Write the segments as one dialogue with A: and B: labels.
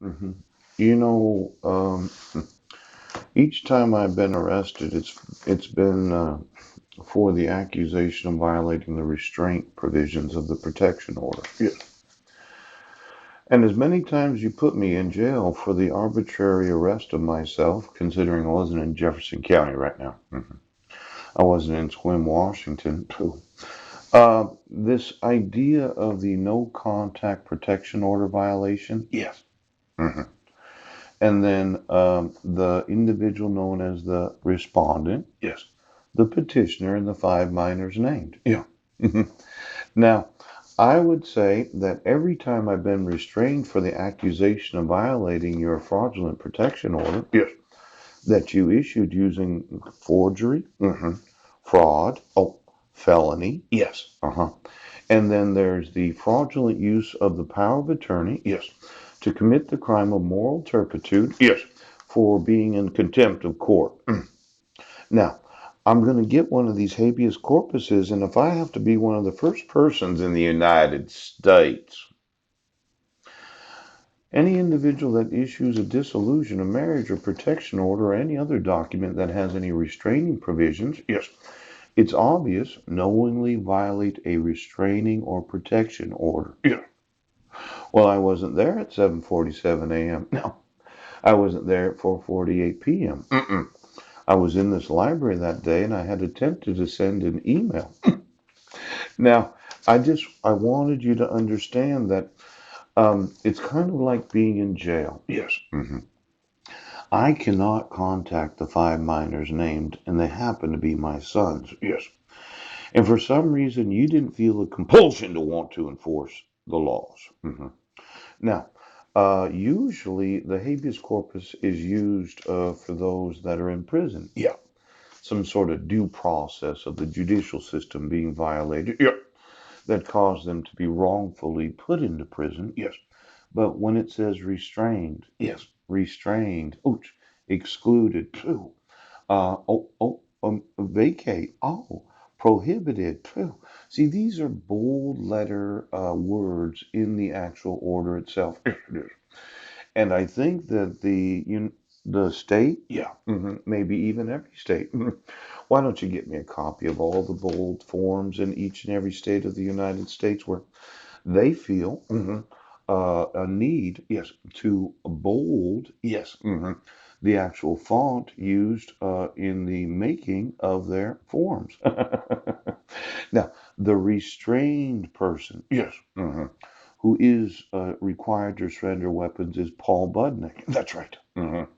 A: hmm You know, each time I've been arrested, it's been for the accusation of violating the restraint provisions of the protection order.
B: Yes.
A: And as many times you put me in jail for the arbitrary arrest of myself, considering I wasn't in Jefferson County right now. I wasn't in Sequim, Washington. This idea of the no contact protection order violation,
B: Yes.
A: mhm, and then the individual known as the respondent,
B: Yes.
A: the petitioner, and the five minors named.
B: Yeah.
A: Mhm. Now, I would say that every time I've been restrained for the accusation of violating your fraudulent protection order
B: Yes.
A: that you issued using forgery, fraud, felony,
B: Yes.
A: uh-huh. And then there's the fraudulent use of the power of attorney
B: Yes.
A: to commit the crime of moral turpitude
B: Yes.
A: for being in contempt of court. Now, I'm going to get one of these habeas corpuses, and if I have to be one of the first persons in the United States, any individual that issues a dissolution of marriage or protection order or any other document that has any restraining provisions,
B: Yes.
A: it's obvious knowingly violate a restraining or protection order.
B: Yeah.
A: Well, I wasn't there at 7:47 a.m. No, I wasn't there at 4:48 p.m.
B: Mm-mm.
A: I was in this library that day and I had attempted to send an email. Now, I wanted you to understand that it's kind of like being in jail.
B: Yes.
A: hmm I cannot contact the five minors named, and they happen to be my sons.
B: Yes.
A: And for some reason, you didn't feel a compulsion to want to enforce the laws. Now, usually the habeas corpus is used for those that are in prison.
B: Yeah.
A: Some sort of due process of the judicial system being violated
B: Yeah.
A: that caused them to be wrongfully put into prison.
B: Yes.
A: But when it says restrained,
B: Yes.
A: restrained, ouch, excluded, phew, vacate, prohibited, phew. See, these are bold letter words in the actual order itself.
B: Yes. It is.
A: And I think that the state,
B: Yeah.
A: maybe even every state, why don't you get me a copy of all the bold forms in each and every state of the United States where they feel a need
B: Yes.
A: to bold
B: Yes.
A: the actual font used in the making of their forms. Now, the restrained person
B: Yes.
A: mhm, who is required to surrender weapons is Paul Budnick.
B: That's right.
A: Mhm.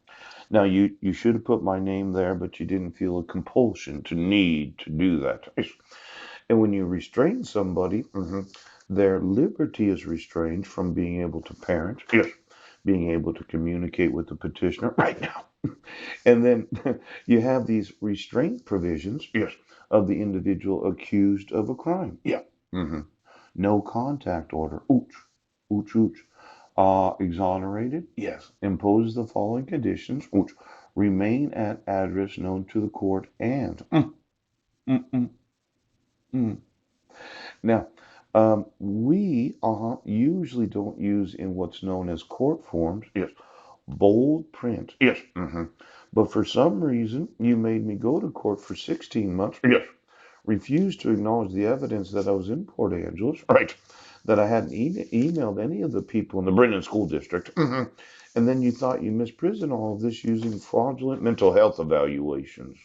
A: Now, you should have put my name there, but you didn't feel a compulsion to need to do that.
B: Yes.
A: And when you restrain somebody, their liberty is restrained from being able to parent,
B: Yes.
A: being able to communicate with the petitioner.
B: Right now.
A: And then you have these restraint provisions
B: Yes.
A: of the individual accused of a crime.
B: Yeah.
A: hmm No contact order. Ooch, ooch, ooch. Exonerated.
B: Yes.
A: Imposes the following conditions, which remain at address known to the court and mm, mm, mm. Now, we usually don't use in what's known as court forms
B: Yes.
A: bold print.
B: Yes.
A: But for some reason, you made me go to court for 16 months,
B: Yes.
A: refused to acknowledge the evidence that I was in Port Angeles,
B: Right.
A: that I hadn't emailed any of the people in the Brennan School District, and then you thought you misprisoned all of this using fraudulent mental health evaluations.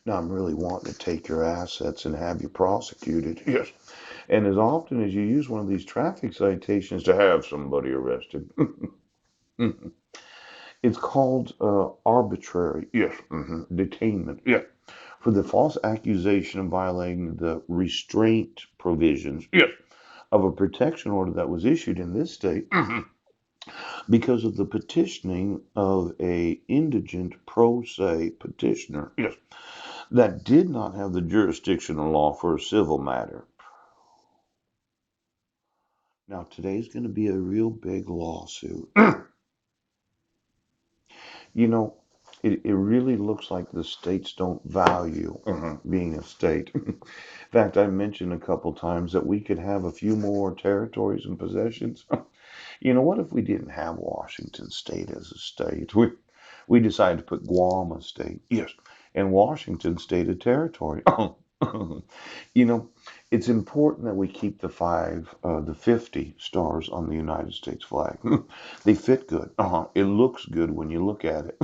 A: Now I'm really wanting to take your assets and have you prosecuted.
B: Yes.
A: And as often as you use one of these traffic citations to have somebody arrested, it's called arbitrary
B: Yes.
A: detainment
B: Yeah.
A: for the false accusation of violating the restraint provisions
B: Yes.
A: of a protection order that was issued in this state
B: hmm
A: because of the petitioning of a indigent pro se petitioner
B: Yes.
A: that did not have the jurisdictional law for a civil matter. Now, today's going to be a real big lawsuit. You know, it really looks like the states don't value being a state. In fact, I mentioned a couple times that we could have a few more territories and possessions, What if we didn't have Washington State as a state? We decided to put Guam a state. Yes, and Washington State a territory. you know, it's important that we keep the 50 stars on the United States flag. They fit good. It looks good when you look at it.